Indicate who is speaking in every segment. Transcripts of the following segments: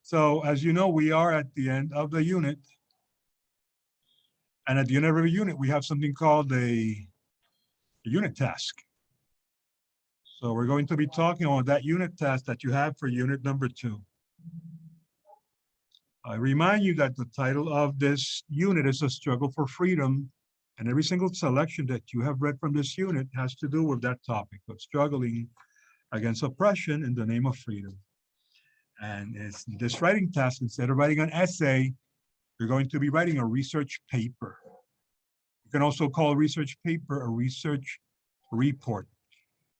Speaker 1: So as you know, we are at the end of the unit. And at the end of every unit, we have something called a unit task. So we're going to be talking on that unit task that you have for unit number 2. I remind you that the title of this unit is A Struggle for Freedom, and every single selection that you have read from this unit has to do with that topic of struggling against oppression in the name of freedom. And it's this writing task, instead of writing an essay, you're going to be writing a research paper. You can also call a research paper a research report.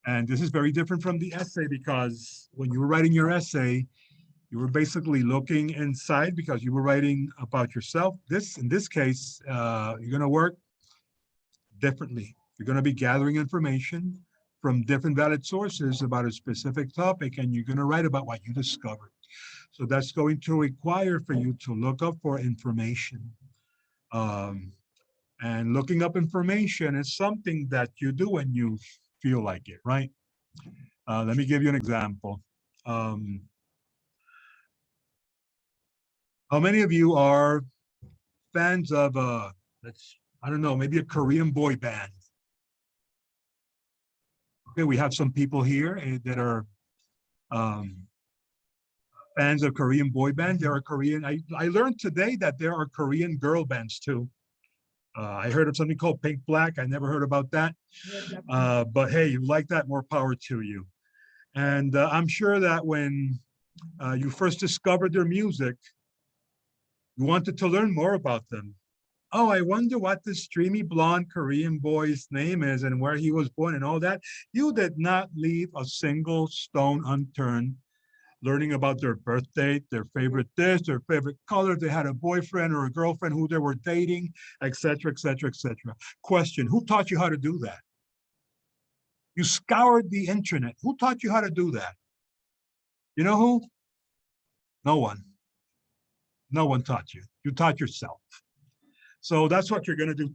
Speaker 1: And this is very different from the essay because when you were writing your essay, you were basically looking inside because you were writing about yourself. In this case, you're going to work differently. You're going to be gathering information from different valid sources about a specific topic, and you're going to write about what you discovered. So that's going to require for you to look up for information. And looking up information is something that you do when you feel like it, right? Let me give you an example. How many of you are fans of, I don't know, maybe a Korean boy band? Okay, we have some people here that are fans of Korean boy band. There are Korean, I learned today that there are Korean girl bands too. I heard of something called Pink Black. I never heard about that. But hey, you like that, more power to you. And I'm sure that when you first discovered their music, you wanted to learn more about them. Oh, I wonder what this streamy blonde Korean boy's name is and where he was born and all that. You did not leave a single stone unturned learning about their birth date, their favorite dish, their favorite color, if they had a boyfriend or a girlfriend, who they were dating, etc., etc., etc. Question, who taught you how to do that? You scoured the internet. Who taught you how to do that? You know who? No one. No one taught you. You taught yourself. So that's what you're going to do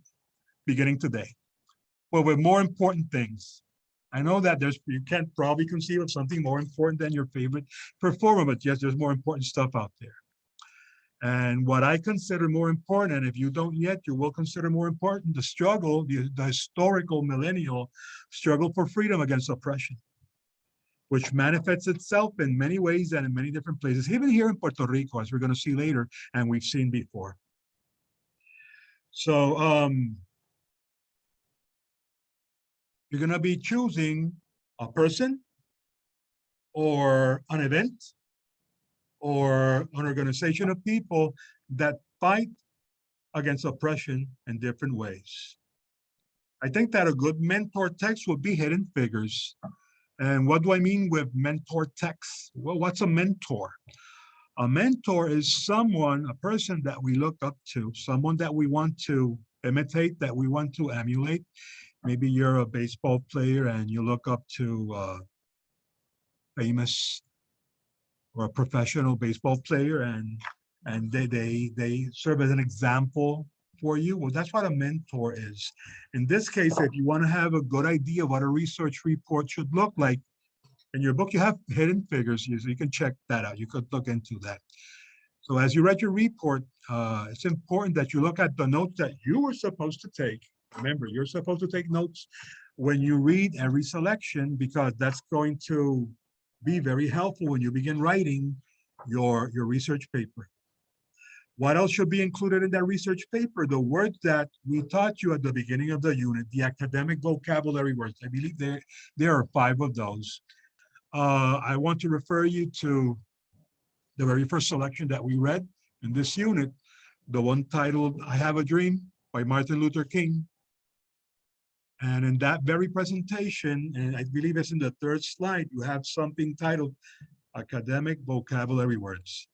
Speaker 1: beginning today. But with more important things. I know that you can't probably conceive of something more important than your favorite performer, but yes, there's more important stuff out there. And what I consider more important, and if you don't yet, you will consider more important, the struggle, the historical millennial struggle for freedom against oppression, which manifests itself in many ways and in many different places, even here in Puerto Rico, as we're going to see later, and we've seen before. So you're going to be choosing a person or an event or an organization of people that fight against oppression in different ways. I think that a good mentor text would be Hidden Figures. And what do I mean with mentor text? Well, what's a mentor? A mentor is someone, a person that we look up to, someone that we want to imitate, that we want to emulate. Maybe you're a baseball player and you look up to a famous or a professional baseball player, and they serve as an example for you. Well, that's what a mentor is. In this case, if you want to have a good idea of what a research report should look like, in your book you have Hidden Figures, so you can check that out. You could look into that. So as you read your report, it's important that you look at the notes that you were supposed to take. Remember, you're supposed to take notes when you read every selection, because that's going to be very helpful when you begin writing your research paper. What else should be included in that research paper? The words that we taught you at the beginning of the unit, the academic vocabulary words. I believe there are 5 of those. I want to refer you to the very first selection that we read in this unit, the one titled I Have a Dream by Martin Luther King. And in that very presentation, and I believe it's in the 3rd slide, you have something titled Academic Vocabulary Words.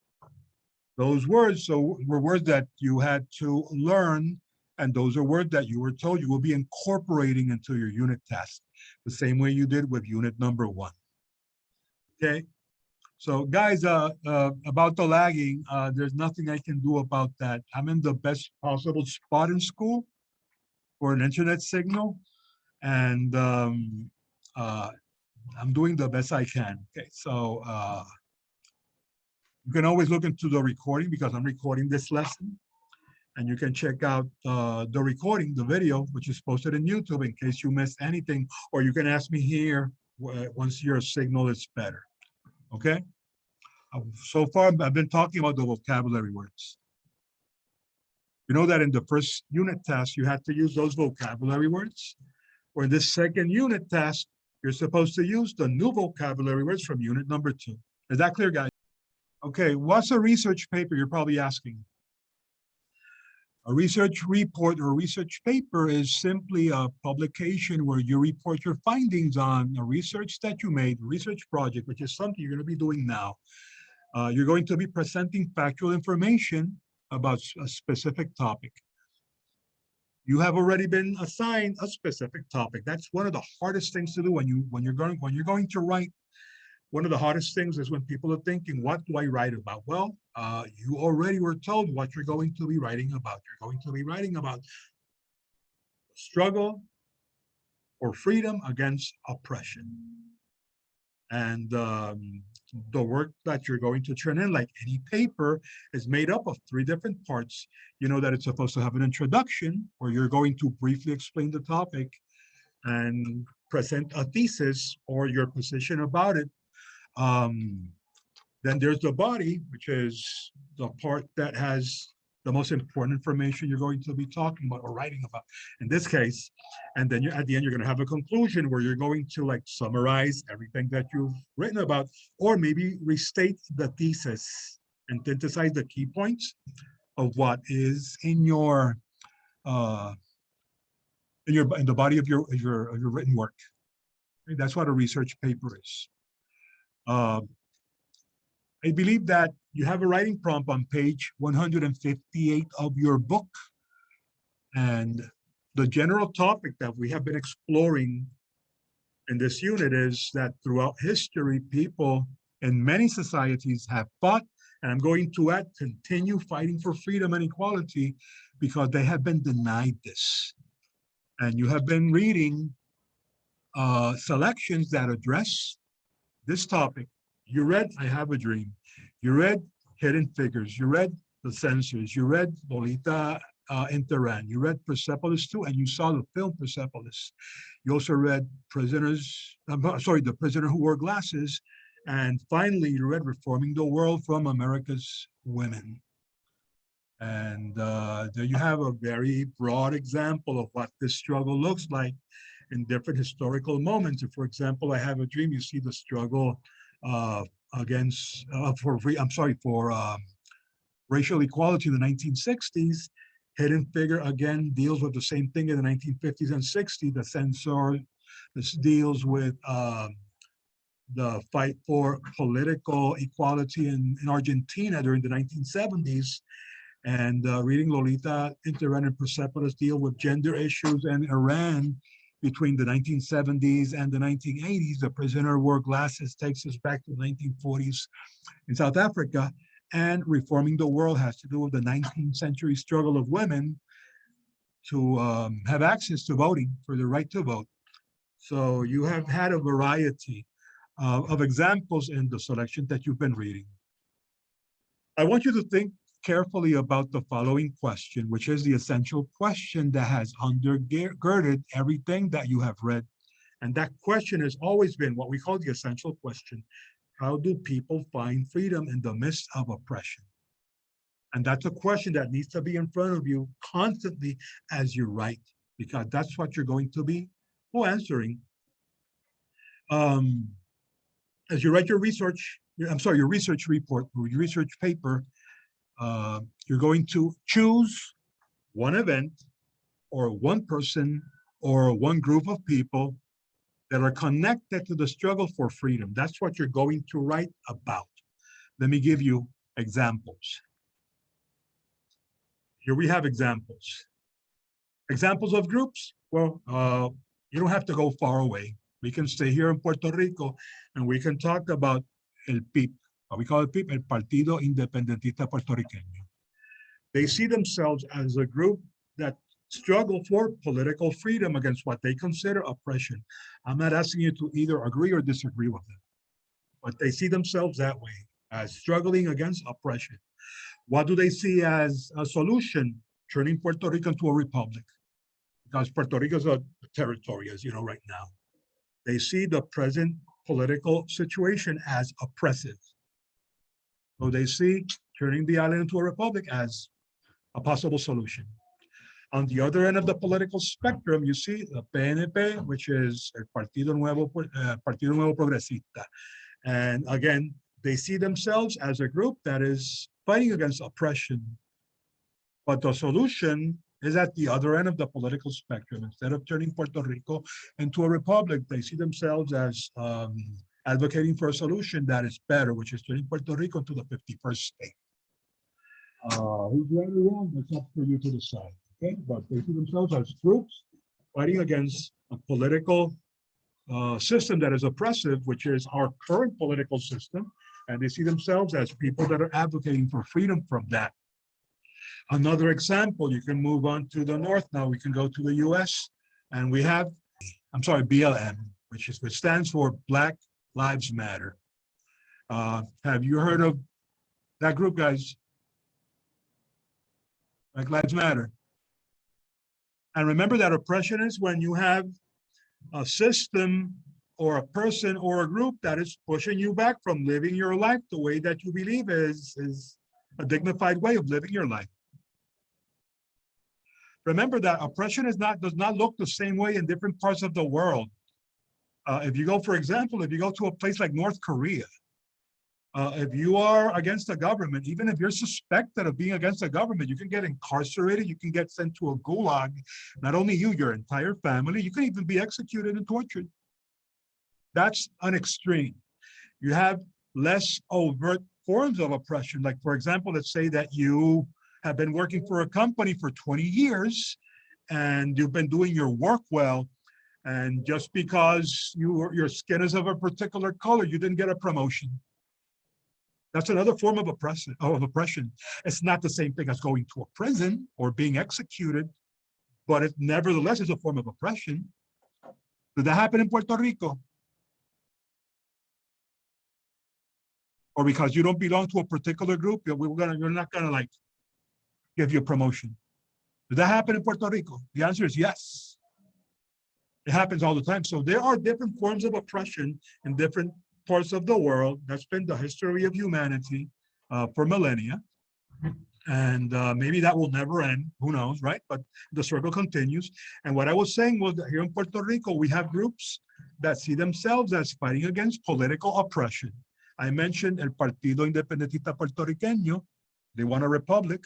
Speaker 1: Those words were words that you had to learn, and those are words that you were told you will be incorporating into your unit test, the same way you did with unit number 1. Okay, so guys, about the lagging, there's nothing I can do about that. I'm in the best possible spot in school for an internet signal, and I'm doing the best I can. Okay, so You can always look into the recording because I'm recording this lesson. And you can check out the recording, the video, which is posted in YouTube in case you missed anything, or you can ask me here once your signal is better, okay? So far, I've been talking about the vocabulary words. You know that in the first unit test, you had to use those vocabulary words, or in this second unit test, you're supposed to use the new vocabulary words from unit number 2. Is that clear, guys? Okay, what's a research paper? You're probably asking. A research report or research paper is simply a publication where you report your findings on a research that you made, research project, which is something you're going to be doing now. You're going to be presenting factual information about a specific topic. You have already been assigned a specific topic. That's one of the hardest things to do when you're going to write. One of the hardest things is when people are thinking, what do I write about? Well, you already were told what you're going to be writing about. You're going to be writing about struggle for freedom against oppression. And the work that you're going to turn in, like any paper, is made up of 3 different parts. You know that it's supposed to have an introduction where you're going to briefly explain the topic and present a thesis or your position about it. Then there's the body, which is the part that has the most important information you're going to be talking about or writing about in this case. And then at the end, you're going to have a conclusion where you're going to like summarize everything that you've written about, or maybe restate the thesis and synthesize the key points of what is in your in the body of your written work. That's what a research paper is. I believe that you have a writing prompt on page 158 of your book. And the general topic that we have been exploring in this unit is that throughout history, people in many societies have fought, and I'm going to add, continue fighting for freedom and equality because they have been denied this. And you have been reading selections that address this topic. You read I Have a Dream. You read Hidden Figures. You read The Censors. You read Lolita in Tehran. You read Persepolis 2, and you saw the film Persepolis. You also read The Prisoner Who Wore Glasses. And finally, you read Reforming the World from America's Women. And there you have a very broad example of what this struggle looks like in different historical moments. If, for example, I Have a Dream, you see the struggle for racial equality in the 1960s. Hidden Figure, again, deals with the same thing in the 1950s and 60s. The Censor, this deals with the fight for political equality in Argentina during the 1970s. And reading Lolita in Tehran and Persepolis deal with gender issues in Iran between the 1970s and the 1980s. The Prisoner Who Wore Glasses takes us back to the 1940s in South Africa. And Reforming the World has to do with the 19th century struggle of women to have access to voting, for the right to vote. So you have had a variety of examples in the selection that you've been reading. I want you to think carefully about the following question, which is the essential question that has undergirded everything that you have read. And that question has always been what we call the essential question. How do people find freedom in the midst of oppression? And that's a question that needs to be in front of you constantly as you write, because that's what you're going to be answering. As you write your research report or your research paper, you're going to choose one event or one person or one group of people that are connected to the struggle for freedom. That's what you're going to write about. Let me give you examples. Here we have examples. Examples of groups? Well, you don't have to go far away. We can stay here in Puerto Rico and we can talk about el PIP. We call it PIP, El Partido Independentista Puertorriqueño. They see themselves as a group that struggle for political freedom against what they consider oppression. I'm not asking you to either agree or disagree with them, but they see themselves that way. as struggling against oppression. What do they see as a solution? Turning Puerto Rico into a republic, because Puerto Rico is a territory, as you know, right now. They see the present political situation as oppressive. So they see turning the island into a republic as a possible solution. On the other end of the political spectrum, you see the PNP, which is el Partido Nuevo Progresista. And again, they see themselves as a group that is fighting against oppression. But the solution is at the other end of the political spectrum. Instead of turning Puerto Rico into a republic, they see themselves as advocating for a solution that is better, which is turning Puerto Rico into the 51st state. Who's right or wrong? That's up for you to decide. Okay, but they see themselves as groups fighting against a political system that is oppressive, which is our current political system, and they see themselves as people that are advocating for freedom from that. Another example, you can move on to the north now. We can go to the US, and we have, BLM, which stands for Black Lives Matter. Have you heard of that group, guys? Black Lives Matter. And remember that oppression is when you have a system or a person or a group that is pushing you back from living your life the way that you believe is a dignified way of living your life. Remember that oppression does not look the same way in different parts of the world. If you go, for example, if you go to a place like North Korea, if you are against the government, even if you're suspected of being against the government, you can get incarcerated, you can get sent to a gulag. Not only you, your entire family, you can even be executed and tortured. That's an extreme. You have less overt forms of oppression. Like, for example, let's say that you have been working for a company for 20 years and you've been doing your work well, and just because your skin is of a particular color, you didn't get a promotion. That's another form of oppression. It's not the same thing as going to a prison or being executed, but it nevertheless is a form of oppression. Did that happen in Puerto Rico? Or because you don't belong to a particular group, you're not gonna like give you a promotion. Did that happen in Puerto Rico? The answer is yes. It happens all the time. So there are different forms of oppression in different parts of the world. That's been the history of humanity for millennia. And maybe that will never end, who knows, right? But the circle continues. And what I was saying was that here in Puerto Rico, we have groups that see themselves as fighting against political oppression. I mentioned El Partido Independentista Puertorriqueño. They want a republic,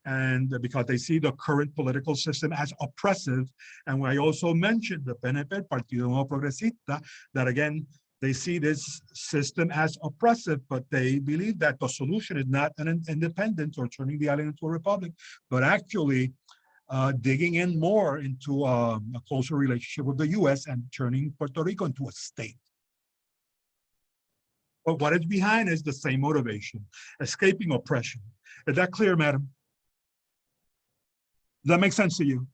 Speaker 1: and because they see the current political system as oppressive. And I also mentioned the PNP, Partido Nuevo Progresista, that again, they see this system as oppressive, but they believe that the solution is not an independence or turning the island into a republic, but actually digging in more into a closer relationship with the US and turning Puerto Rico into a state. But what is behind is the same motivation, escaping oppression. Is that clear, madam? Does that make sense to you?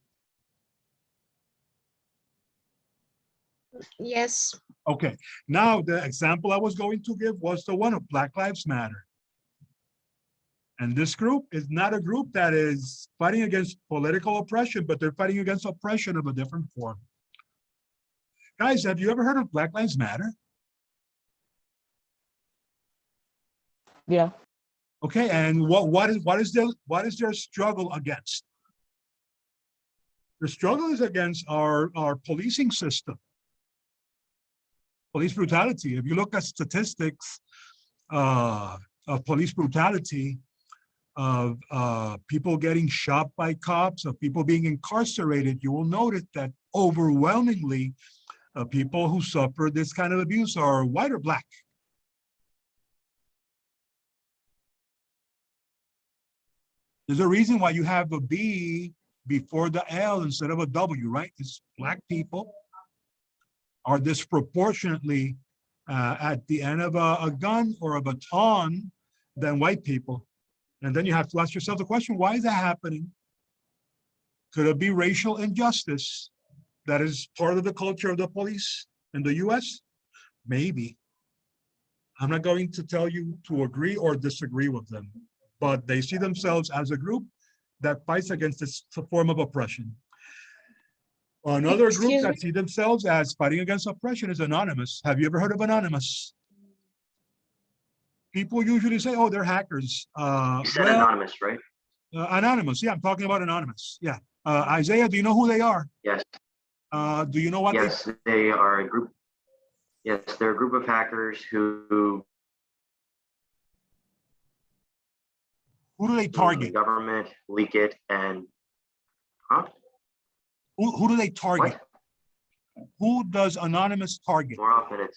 Speaker 2: Yes.
Speaker 1: Okay, now the example I was going to give was the one of Black Lives Matter. And this group is not a group that is fighting against political oppression, but they're fighting against oppression of a different form. Guys, have you ever heard of Black Lives Matter?
Speaker 3: Yeah.
Speaker 1: Okay, and what is their struggle against? The struggle is against our policing system. Police brutality. If you look at statistics of police brutality, of people getting shot by cops, of people being incarcerated, you will notice that overwhelmingly people who suffer this kind of abuse are white or black. There's a reason why you have a B before the L instead of a W, right? It's black people are disproportionately at the end of a gun or a baton than white people. And then you have to ask yourself the question, why is that happening? Could it be racial injustice that is part of the culture of the police in the US? Maybe. I'm not going to tell you to agree or disagree with them, but they see themselves as a group that fights against this form of oppression. Another group
Speaker 3: Excuse
Speaker 1: that
Speaker 3: me?
Speaker 1: see themselves as fighting against oppression is Anonymous. Have you ever heard of Anonymous? People usually say, oh, they're hackers.
Speaker 2: You said
Speaker 1: Well,
Speaker 2: anonymous, right?
Speaker 1: Anonymous. Yeah, I'm talking about Anonymous. Yeah. Isaiah, do you know who they are?
Speaker 2: Yes.
Speaker 1: Do you know what they?
Speaker 2: Yes, they are a group. Yes, they're a group of hackers who
Speaker 1: Who do they
Speaker 2: the
Speaker 1: target?
Speaker 2: government leak it and huh?
Speaker 1: Who do they target?
Speaker 2: What?
Speaker 1: Who does Anonymous target?
Speaker 2: More often it's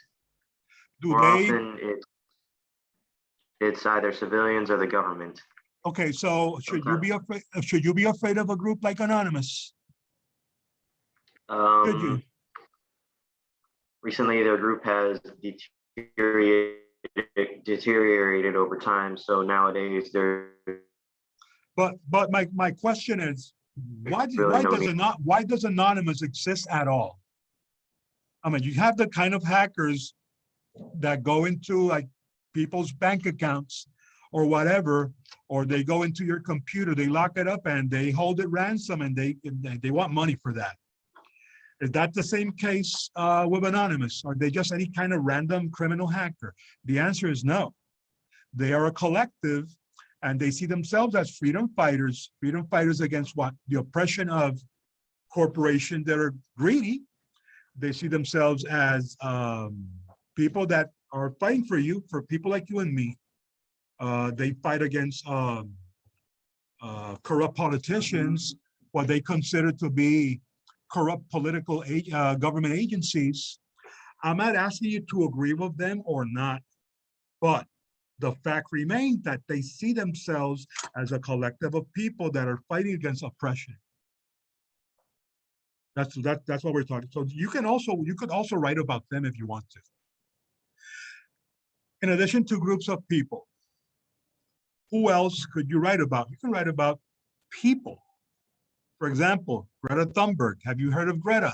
Speaker 1: Do
Speaker 2: more
Speaker 1: they?
Speaker 2: often it's either civilians or the government.
Speaker 1: Okay, so should you be afraid? Should you be afraid of a group like Anonymous? Should you?
Speaker 2: Recently, their group has deteriorated over time. So nowadays, they're
Speaker 1: But my question is,
Speaker 2: really no need.
Speaker 1: why does Anonymous exist at all? I mean, you have the kind of hackers that go into like people's bank accounts or whatever, or they go into your computer, they lock it up and they hold it ransom and they want money for that. Is that the same case with Anonymous? Are they just any kind of random criminal hacker? The answer is no. They are a collective and they see themselves as freedom fighters against what? The oppression of corporations that are greedy. They see themselves as people that are fighting for you, for people like you and me. They fight against corrupt politicians, what they consider to be corrupt political government agencies. I'm not asking you to agree with them or not, but the fact remains that they see themselves as a collective of people that are fighting against oppression. That's what we're talking. So you could also write about them if you want to. In addition to groups of people, who else could you write about? You can write about people. For example, Greta Thunberg. Have you heard of Greta?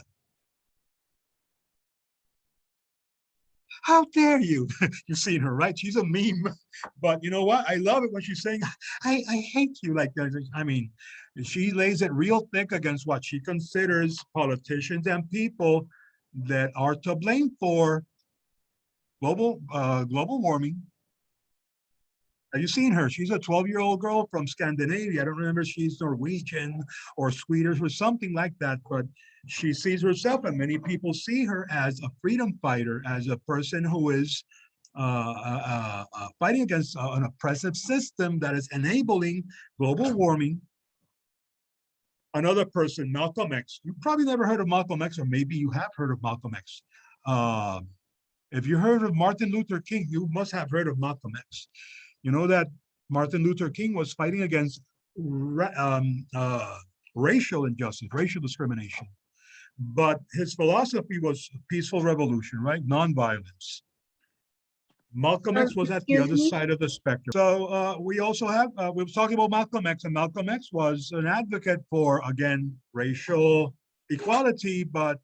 Speaker 1: How dare you? You've seen her, right? She's a meme. But you know what? I love it when she's saying, I hate you. Like, I mean, she lays it real thick against what she considers politicians and people that are to blame for global warming. Have you seen her? She's a 12-year-old girl from Scandinavia. I don't remember if she's Norwegian or Swedish or something like that, but she sees herself, and many people see her as a freedom fighter, as a person who is fighting against an oppressive system that is enabling global warming. Another person, Malcolm X. You probably never heard of Malcolm X, or maybe you have heard of Malcolm X. If you heard of Martin Luther King, you must have heard of Malcolm X. You know that Martin Luther King was fighting against racial injustice, racial discrimination. But his philosophy was peaceful revolution, right? Nonviolence. Malcolm X was at the other side of the spectrum. So we also have, we were talking about Malcolm X, and Malcolm X was an advocate for, again, racial equality, but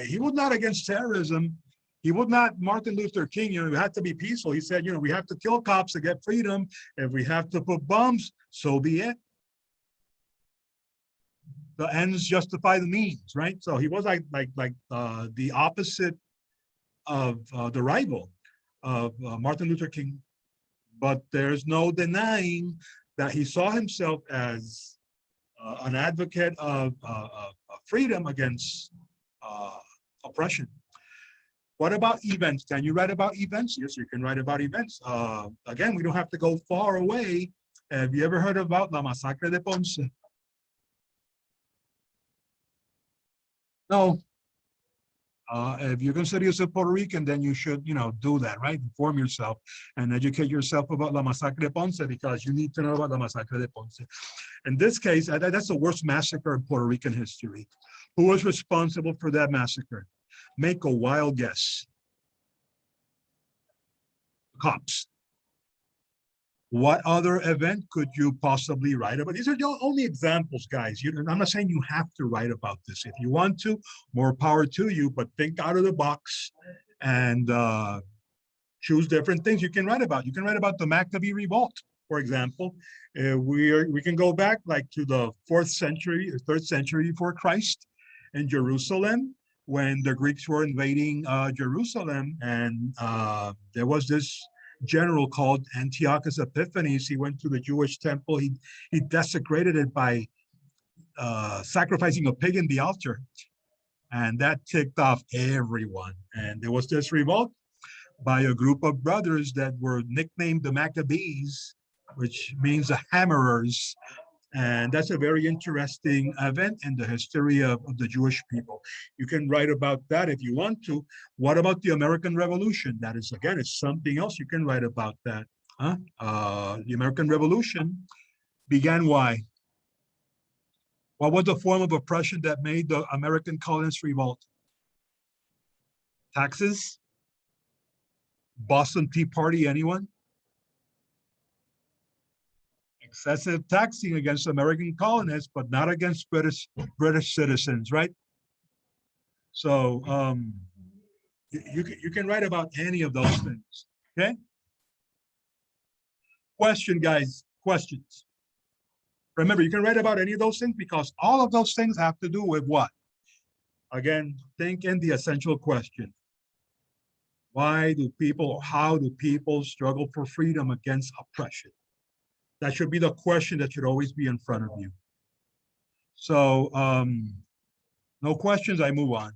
Speaker 1: he was not against terrorism. He would not, Martin Luther King, you had to be peaceful. He said, we have to kill cops to get freedom. If we have to put bombs, so be it. The ends justify the means, right? So he was like the opposite of the rival of Martin Luther King. But there's no denying that he saw himself as an advocate of freedom against oppression. What about events? Can you write about events? Yes, you can write about events. Again, we don't have to go far away. Have you ever heard about La Masacre de Ponce? No. If you consider yourself Puerto Rican, then you should, do that, right? Inform yourself and educate yourself about La Masacre de Ponce, because you need to know about La Masacre de Ponce. In this case, that's the worst massacre in Puerto Rican history. Who was responsible for that massacre? Make a wild guess. Cops. What other event could you possibly write about? These are the only examples, guys. I'm not saying you have to write about this. If you want to, more power to you, but think out of the box and choose different things you can write about. You can write about the Maccabee Revolt, for example. We can go back like to the 4th century or 3rd century before Christ in Jerusalem, when the Greeks were invading Jerusalem, and there was this general called Antiochus Epiphanes. He went to the Jewish temple. He desecrated it by sacrificing a pig in the altar, and that ticked off everyone. And there was this revolt by a group of brothers that were nicknamed the Maccabees, which means the hammerers. And that's a very interesting event in the history of the Jewish people. You can write about that if you want to. What about the American Revolution? That is, again, it's something else you can write about that. The American Revolution began why? What was the form of oppression that made the American colonists revolt? Taxes? Boston Tea Party, anyone? Excessive taxing against American colonists, but not against British citizens, right? So you can write about any of those things, okay? Question, guys, questions. Remember, you can write about any of those things because all of those things have to do with what? Again, think in the essential question. Why do people, how do people struggle for freedom against oppression? That should be the question that should always be in front of you. So no questions, I move on.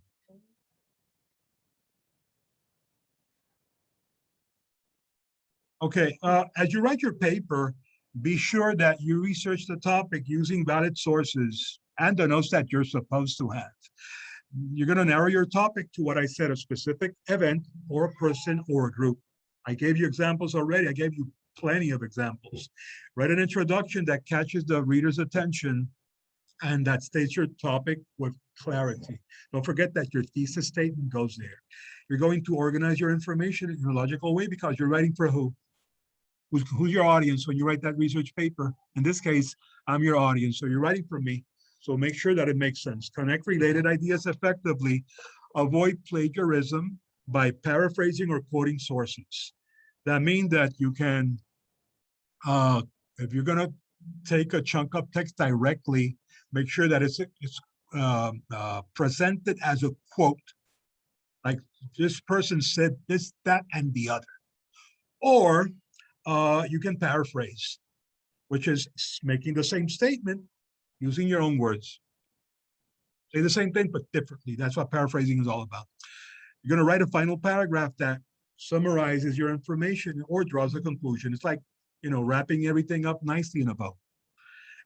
Speaker 1: Okay, as you write your paper, be sure that you research the topic using valid sources and the notes that you're supposed to have. You're going to narrow your topic to what I said, a specific event or a person or a group. I gave you examples already. I gave you plenty of examples. Write an introduction that catches the reader's attention and that states your topic with clarity. Don't forget that your thesis statement goes there. You're going to organize your information in a logical way because you're writing for who? Who's your audience when you write that research paper? In this case, I'm your audience, so you're writing for me. So make sure that it makes sense. Connect related ideas effectively. Avoid plagiarism by paraphrasing or quoting sources. That means that you can, if you're gonna take a chunk of text directly, make sure that it's presented as a quote. Like this person said this, that, and the other. Or you can paraphrase, which is making the same statement using your own words. Say the same thing, but differently. That's what paraphrasing is all about. You're going to write a final paragraph that summarizes your information or draws a conclusion. It's like, you know, wrapping everything up nicely in a bow.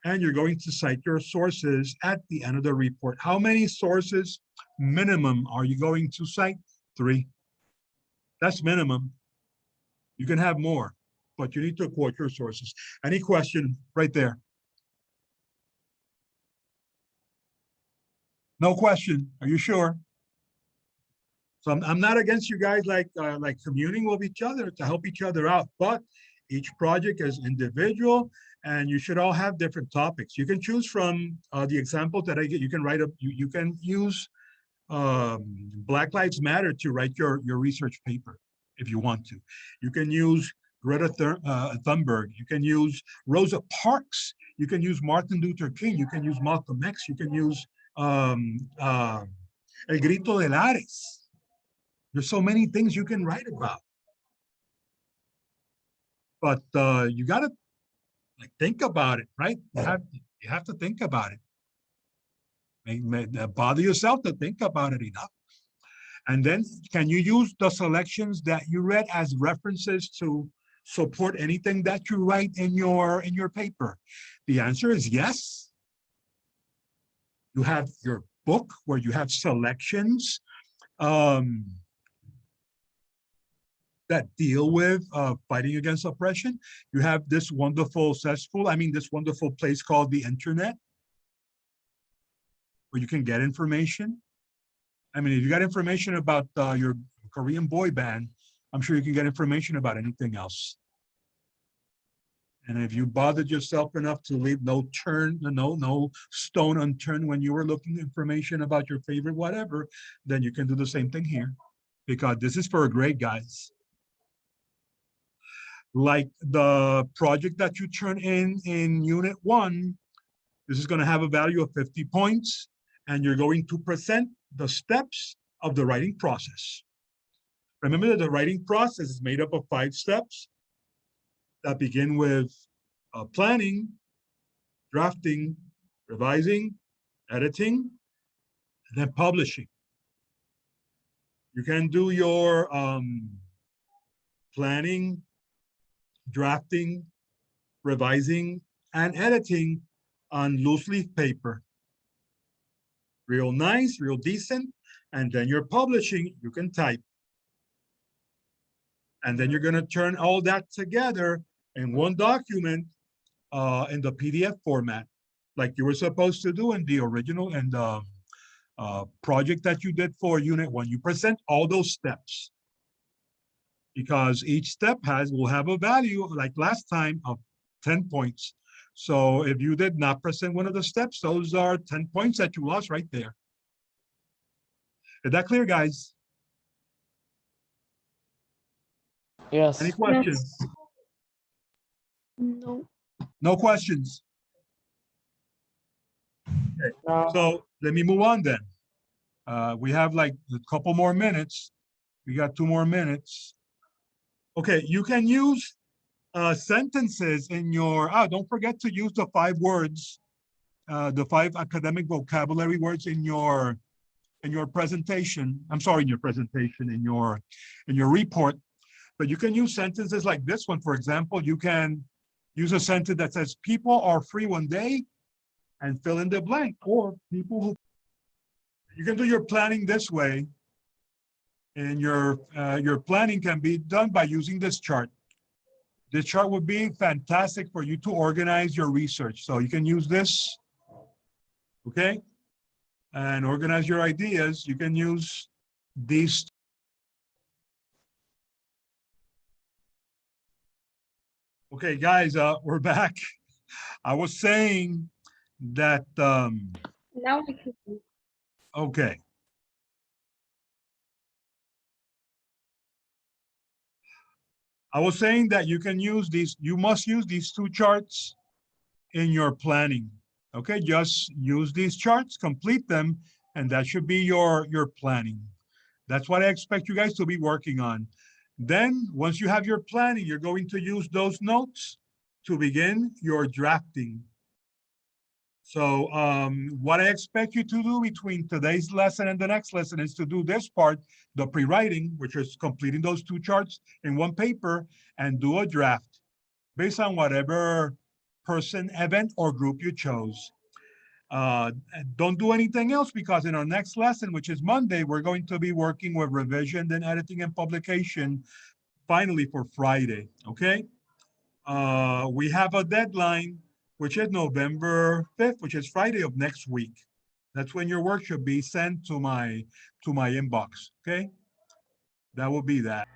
Speaker 1: And you're going to cite your sources at the end of the report. How many sources minimum are you going to cite? 3. That's minimum. You can have more, but you need to quote your sources. Any question right there? No question. Are you sure? So I'm not against you guys like communing with each other to help each other out, but each project is individual and you should all have different topics. You can choose from the examples that I get. You can write you can use Black Lives Matter to write your research paper if you want to. You can use Greta Thunberg. You can use Rosa Parks. You can use Martin Luther King. You can use Malcolm X. You can use El Grito de Lares. There's so many things you can write about. But you got to like think about it, right? You have to think about it. Bother yourself to think about it enough. And then can you use the selections that you read as references to support anything that you write in your paper? The answer is yes. You have your book where you have selections that deal with fighting against oppression. You have this wonderful this wonderful place called the internet, where you can get information. I mean, if you got information about your Korean boy band, I'm sure you can get information about anything else. And if you bothered yourself enough to leave no stone unturned when you were looking at information about your favorite whatever, then you can do the same thing here, because this is for a grade, guys. Like the project that you turn in Unit 1, this is going to have a value of 50 points, and you're going to present the steps of the writing process. Remember that the writing process is made up of 5 steps that begin with planning, drafting, revising, editing, and then publishing. You can do your planning, drafting, revising, and editing on loose leaf paper. Real nice, real decent. And then you're publishing, you can type. And then you're going to turn all that together in one document in the PDF format, like you were supposed to do in the original and the project that you did for Unit 1. You present all those steps because each step will have a value, like last time, of 10 points. So if you did not present one of the steps, those are 10 points that you lost right there. Is that clear, guys?
Speaker 3: Yes.
Speaker 1: Any questions?
Speaker 4: No.
Speaker 1: No questions.
Speaker 3: No.
Speaker 1: So let me move on then. We have like a couple more minutes. We got 2 more minutes. Okay, you can use sentences in your, don't forget to use the 5 words, the 5 academic vocabulary words in your presentation. I'm sorry, in your presentation, in your report. But you can use sentences like this one. For example, you can use a sentence that says, people are free one day, and fill in the blank. Or people who, you can do your planning this way. And your planning can be done by using this chart. This chart would be fantastic for you to organize your research. So you can use this, okay? And organize your ideas. You can use these. Okay, guys, we're back. I was saying that,
Speaker 4: Now I can.
Speaker 1: okay. I was saying that you can use these, you must use these 2 charts in your planning. Okay, just use these charts, complete them, and that should be your planning. That's what I expect you guys to be working on. Then once you have your planning, you're going to use those notes to begin your drafting. So what I expect you to do between today's lesson and the next lesson is to do this part, the pre-writing, which is completing those 2 charts in one paper, and do a draft based on whatever person, event, or group you chose. Don't do anything else, because in our next lesson, which is Monday, we're going to be working with revision, then editing and publication, finally for Friday, okay? We have a deadline, which is November 5th, which is Friday of next week. That's when your work should be sent to my inbox, okay? That will be that.